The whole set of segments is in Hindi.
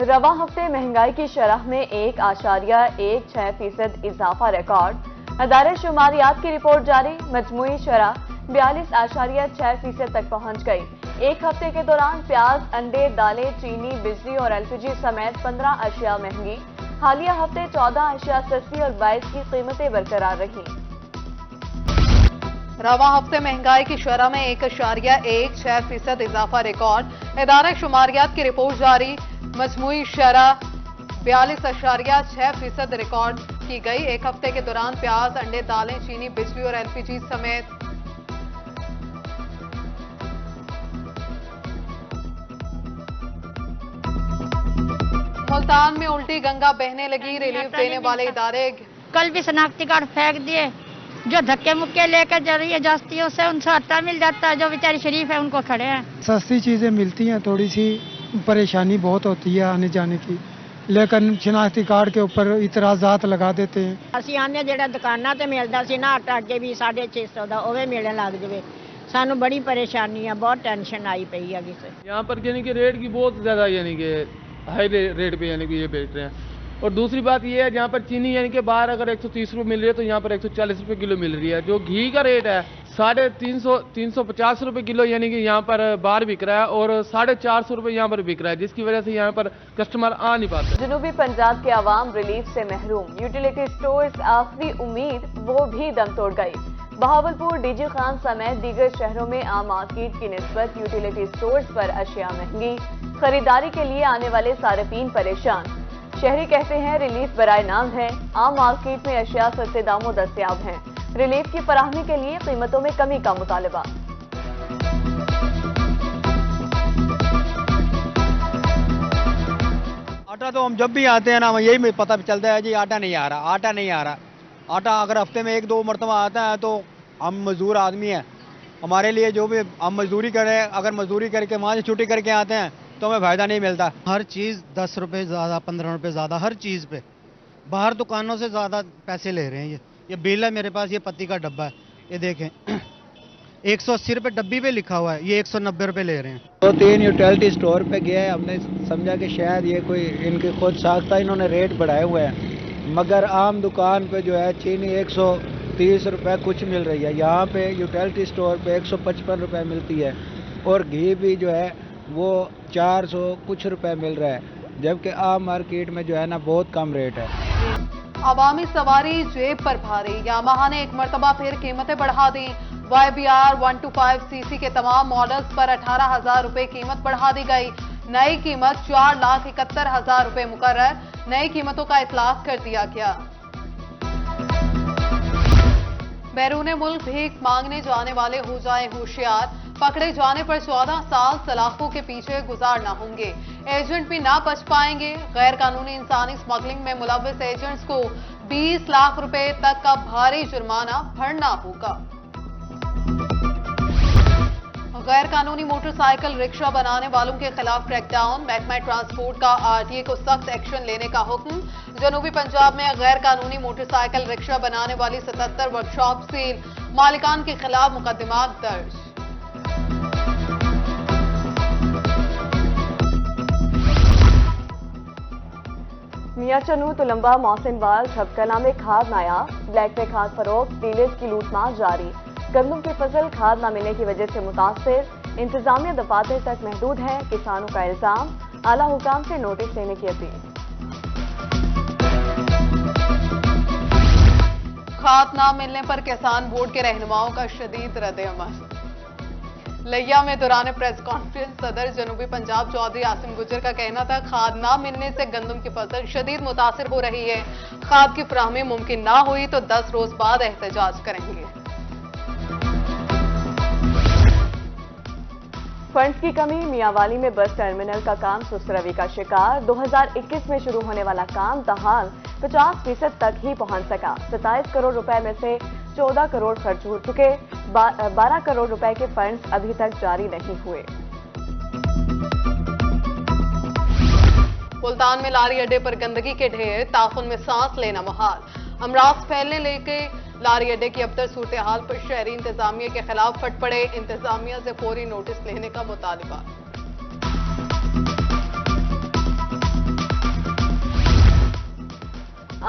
रवा हफ्ते महंगाई की शरह में 1.16% इजाफा रिकॉर्ड। अदारे शुमारियात की रिपोर्ट जारी। मजमूई शरह 42.6% तक पहुंच गई। एक हफ्ते के दौरान प्याज, अंडे, दालें, चीनी, बिजली और एलपीजी समेत 15 अशिया महंगी। हालिया हफ्ते 14 अशिया सस्ती और 22 की कीमतें बरकरार रही। रवा हफ्ते महंगाई की शरह में 1.16% इजाफा रिकॉर्ड। इदारा शुमारियात की रिपोर्ट जारी। मजमूई शरह 42.6% रिकॉर्ड की गई। एक हफ्ते के दौरान प्याज, अंडे, दालें, चीनी, बिजली और एलपीजी समेत मुल्तान में उल्टी गंगा बहने लगी। रिलीफ देने वाले इदारे कल भी शनाख्ती कार्ड फेंक दिए। जो धक्के मुक्के लेकर जा रही है जास्तियों से उनसे आटा मिल जाता है। जो बेचारी शरीफ है उनको खड़े हैं। सस्ती चीजें मिलती हैं, थोड़ी सी परेशानी बहुत होती है आने जाने की, लेकिन शनाख्ती कार्ड के ऊपर इतराजात लगा देते हैं। ਅਸੀਂ ਆਨੇ ਜਿਹੜਾ ਦੁਕਾਨਾਂ ਤੇ ਮਿਲਦਾ ਸੀ ਨਾ ਆਟਾ ਅੱਗੇ ਵੀ 650 ਦਾ ਉਹ ਵੀ ਮਿਲਣ ਲੱਗ ਜਵੇ। ਸਾਨੂੰ बड़ी परेशानी है, बहुत टेंशन आई पई है किसे। यहाँ पर यानी कि रेट की बहुत ज़्यादा यानी कि हाई रेट पे यानी कि ये बेच रहे हैं। और दूसरी बात ये है जहाँ पर चीनी यानी कि बाहर अगर 130 रुपये मिल रही है तो यहाँ पर 140 रुपये किलो मिल रही है। जो घी का रेट है 350 रुपये किलो यानी कि यहाँ पर बाहर बिक रहा है और 450 रुपये यहाँ पर बिक रहा है, जिसकी वजह से यहाँ पर कस्टमर आ नहीं पाते। जनूबी पंजाब के आवाम रिलीफ से महरूम। यूटिलिटी स्टोर्स आखिरी उम्मीद वो भी दम तोड़ गई। बहावलपुर, डीजी खान समेत दीगर शहरों में आम मार्केट की निस्बत यूटिलिटी स्टोर्स पर अशिया महंगी। खरीदारी के लिए आने वाले सारिफीन परेशान। शहरी कहते हैं रिलीफ बराए नाम है। आम मार्केट में अशिया सस्ते दामों दस्तयाब हैं। रिलीफ की फराहमी के लिए कीमतों में कमी का मुतालबा। आटा तो हम जब भी आते हैं ना हमें यही पता चलता है जी आटा नहीं आ रहा, आटा नहीं आ रहा। आटा अगर हफ्ते में 1-2 मरतबा आता है तो हम मजदूर आदमी हैं, हमारे लिए जो भी हम मजदूरी करें, अगर मजदूरी करके वहाँ से छुट्टी करके आते हैं तो हमें फायदा नहीं मिलता। हर चीज़ 10 रुपये ज़्यादा, 15 रुपये ज़्यादा, हर चीज़ पे बाहर दुकानों से ज़्यादा पैसे ले रहे हैं। ये बिल है मेरे पास, ये पत्ती का डब्बा है, ये देखें 180 रुपये डब्बी पे लिखा हुआ है, ये 190 रुपये ले रहे हैं। 2-3 यूटिलिटी स्टोर पे गया है, हमने समझा कि शायद ये कोई इनकी खुद साख्ता इन्होंने रेट बढ़ाए हुए हैं, मगर आम दुकान पे जो है चीनी 130 रुपये कुछ मिल रही है, यहाँ पे यूटिलिटी स्टोर पे 155 रुपये मिलती है और घी भी जो है वो 400 कुछ रुपए मिल रहा है, जबकि आम मार्केट में जो है ना बहुत कम रेट है। अवामी सवारी जेब पर भारी। यामाहा ने एक मरतबा फिर कीमतें बढ़ा दी। YBR 125cc के तमाम मॉडल्स पर 18,000 रुपये कीमत बढ़ा दी गई। नई कीमत 4,71,000 रुपये मुकर्रर। नई कीमतों का इतलाक कर दिया गया। बैरून मुल्क भीख मांगने जाने वाले हो जाएं होशियार। पकड़े जाने पर 14 साल सलाखों के पीछे गुजारना होंगे। एजेंट भी ना बच पाएंगे। गैर कानूनी इंसानी स्मगलिंग में मुलव्विस एजेंट्स को 20 लाख रुपए तक का भारी जुर्माना भरना होगा। गैर कानूनी मोटरसाइकिल रिक्शा बनाने वालों के खिलाफ क्रैकडाउन। महकमा ट्रांसपोर्ट का RTA को सख्त एक्शन लेने का हुक्म। जनूबी पंजाब में गैर कानूनी मोटरसाइकिल रिक्शा बनाने वाली 77 वर्कशॉप सील। मालिकान के खिलाफ मुकदमात दर्ज। मियां चनू, तुलंबा, मोहसिनवाल, छपकला में खाद नायाब। ब्लैक में खाद फरोख्त, डीलर्स की लूटमार जारी। गंदम की फसल खाद न मिलने की वजह से मुतासिर। इंतजामिया दफातर तक महदूद है, किसानों का इल्जाम। आला हुकाम से नोटिस देने की अपील। खाद न मिलने पर किसान बोर्ड के रहनुमाओं का शदीद रद्द-ए-अमल। लिया में दौरान प्रेस कॉन्फ्रेंस सदर जनूबी पंजाब चौधरी आसिम गुजर का कहना था खाद ना मिलने से गंदम की फसल शदीद मुतासिर हो रही है। खाद की फराहमी मुमकिन ना हुई तो 10 रोज बाद एहतजाज करेंगे। फंड्स की कमी। मियांवाली में बस टर्मिनल का काम सुस्त रवि का शिकार। 2021 में शुरू होने वाला काम तहाल 50% तक ही पहुंच सका। 27 करोड़ रुपए में से 14 करोड़ खर्च हो चुके। 12 करोड़ रुपए के फंड्स अभी तक जारी नहीं हुए। मुल्तान में लारी अड्डे पर गंदगी के ढेर। ताफुन में सांस लेना मुहाल। अमराज फैलने लेके लारी अड्डे की अबतर सूरत हाल पर शहरी इंतजामिया के खिलाफ फट पड़े। इंतजामिया से फौरी नोटिस लेने का मुतालबा।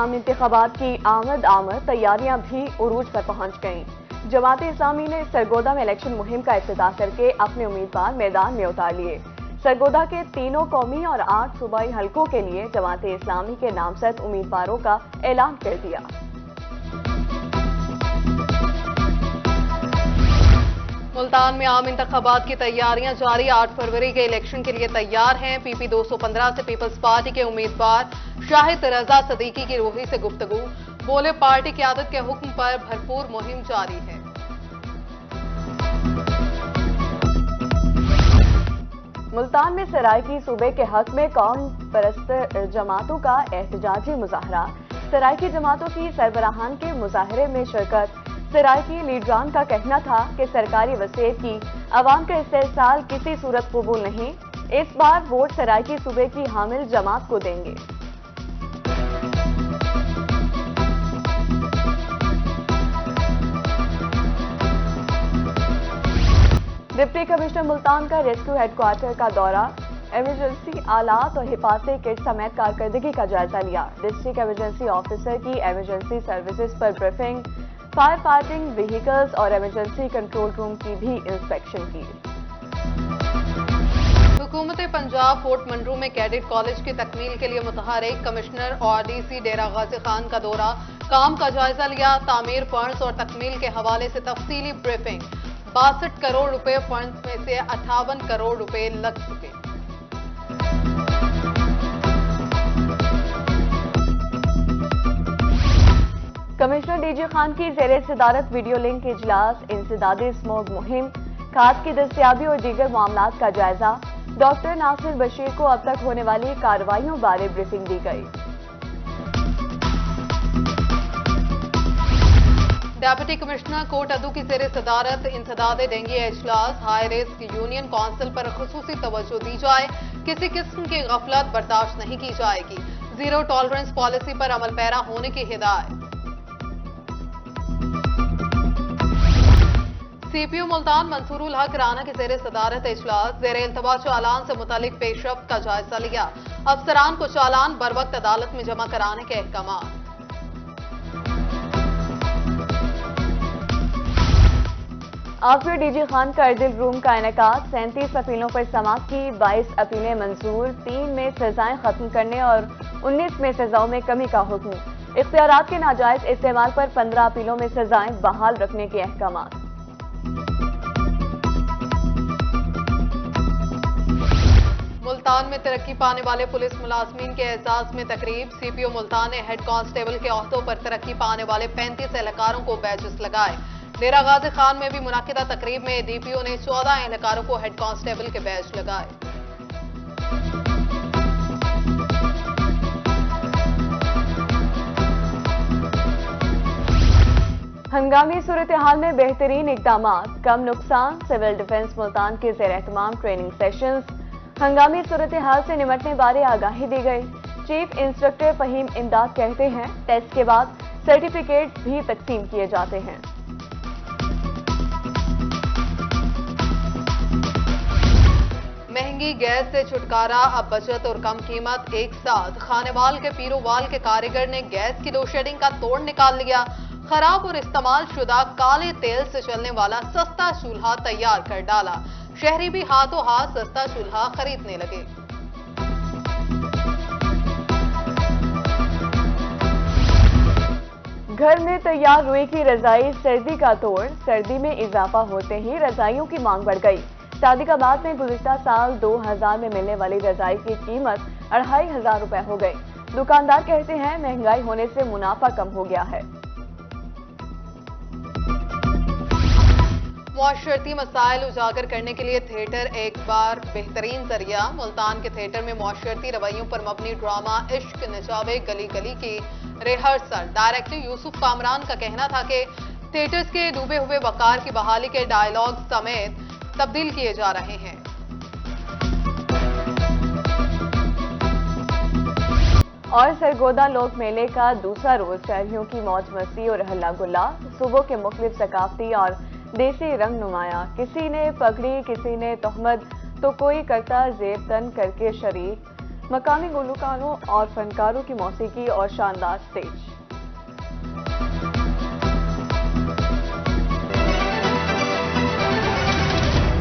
आम इंतखाबात की आमद तैयारियां भी उरूज पर पहुंच गईं। जमात इस्लामी ने सरगोदा में इलेक्शन मुहिम का इफ्तिताह करके अपने उम्मीदवार मैदान में उतार लिए। सरगोदा के तीनों कौमी और 8 सूबाई हलकों के लिए जमात इस्लामी के नामजद उम्मीदवारों का ऐलान कर दिया। मुल्तान में आम इंतखाबात की तैयारियां जारी। 8 फरवरी के इलेक्शन के लिए तैयार हैं। PP 215 से पीपल्स पार्टी के उम्मीदवार शाहिद रजा सदीकी की रूही से गुफ्तगू। बोले, पार्टी क़यादत के हुक्म पर भरपूर मुहिम जारी है। मुल्तान में सराइकी सूबे के हक में कौम परस्त जमातों का एहतजाजी मुजाहरा। सराइकी जमातों की सरबराहान के मुजाहरे में शिरकत। सराइकी लीडरान का कहना था कि सरकारी वसीयत की अवाम का इस्तेहसाल किसी सूरत कबूल नहीं। इस बार वोट सराइकी सूबे की हामिल जमात को देंगे। डिप्टी कमिश्नर मुल्तान का रेस्क्यू हेडक्वार्टर का दौरा। इमरजेंसी आलात और हिफाजती किट समेत कारकर्दगी का जायजा लिया। डिस्ट्रिक्ट इमरजेंसी ऑफिसर की इमरजेंसी सर्विसेज पर ब्रीफिंग। फायर फाइटिंग व्हीकल्स और इमरजेंसी कंट्रोल रूम की भी इंस्पेक्शन की। हुकूमत पंजाब कोट मंडरू में कैडेट कॉलेज की तकमील के लिए मुतहरिक। कमिश्नर और DC डेरा गाजी खान का दौरा, काम का जायजा लिया। तामीर फंड्स और तकमील के हवाले से तफसीली ब्रीफिंग। 62 करोड़ रुपए फंड्स में से 58 करोड़ रुपए लग चुके। कमिश्नर DG खान की ज़ेरे सदारत वीडियो लिंक इजलास। इंसदादी स्मोक मुहिम, खाद की दस्तियाबी और दीगर मामलात का जायजा। डॉक्टर नासिर बशीर को अब तक होने वाली कार्रवाइयों बारे ब्रीफिंग दी गई। डेप्यूटी कमिश्नर कोट अदू की ज़ेरे सदारत इंसदादे डेंगू इजलास। हाई रिस्क यूनियन काउंसिल पर खुसूसी तवज्जो दी जाए। किसी किस्म की गफलत बर्दाश्त नहीं की जाएगी। जीरो टॉलरेंस पॉलिसी पर अमल पैरा होने की हिदायत। CPO मुल्तान मंसूरुल हक राना की ज़ेरे सदारत इजलास। ज़ेरे इल्तवा चालान से मुतालिक पेशरफ्त का जायजा लिया। अफसरान को चालान बर वक्त अदालत में जमा कराने के अहकाम। आफ्टर DG खान का अर्दिल रूम का इनेकाद। 37 अपीलों पर समाअत की। 22 अपीलें मंजूर। 3 में सजाएं खत्म करने और 19 में सजाओं में कमी का हुक्म। इख्तियारात के नाजायज इस्तेमाल पर 15 अपीलों में सजाएं बहाल रखने के अहकाम। मुल्तान में तरक्की पाने वाले पुलिस मुलाजमीन के एजाज में तकरीब। CPO मुल्तान ने हेड कांस्टेबल के ओहदों पर तरक्की पाने वाले 35 एहलकारों को बैजेस लगाए। डेरा गाजी खान में भी मुनाकिदा तकरीब में DPO ने 14 एहलकारों को हेड कांस्टेबल के बैज लगाए। हंगामी सूरत हाल में बेहतरीन इकदाम। कम नुकसान। सिविल डिफेंस मुल्तान के ज़ेर एहतमाम ट्रेनिंग सेशंस। हंगामी सूरत हाल से निमटने बारे आगाही दी गई। चीफ इंस्ट्रक्टर फहीम इमदाद कहते हैं, टेस्ट के बाद सर्टिफिकेट भी तकसीम किए जाते हैं। महंगी गैस से छुटकारा, अब बचत और कम कीमत एक साथ। खानेवाल के पीरोवाल के कारीगर ने गैस की लोडशेडिंग का तोड़ निकाल लिया। खराब और इस्तेमाल शुदा काले तेल से चलने वाला सस्ता चूल्हा तैयार कर डाला। शहरी भी हाथों हाथ सस्ता चूल्हा खरीदने लगे। घर में तैयार रुई की रजाई सर्दी का तोड़। सर्दी में इजाफा होते ही रजाइयों की मांग बढ़ गई। सादिकाबाद में गुज़िश्ता साल 2000 में मिलने वाली रजाई की कीमत 2500 रुपए हो गई। दुकानदार कहते हैं, महंगाई होने से मुनाफा कम हो गया है। मुआशरती मसाइल उजागर करने के लिए थिएटर एक बार बेहतरीन जरिया। मुल्तान के थिएटर में मुआशरती रवैयों पर मबनी ड्रामा इश्क नचावे गली गली की रिहर्सल। डायरेक्टर यूसुफ कामरान का कहना था कि थिएटर्स के डूबे हुए वकार की बहाली के डायलॉग समेत तब्दील किए जा रहे हैं। और सरगोदा लोक मेले का दूसरा रोज शहरियों की मौज मस्ती और हल्ला गुल्ला। सूबों के मुख्तलिफ सकाफती और देसी रंग नुमाया। किसी ने पगड़ी, किसी ने तोहमत, तो कोई करता जेब तन करके शरीक। मकामी गुलकारों और फनकारों की मौसीकी और शानदार स्टेज।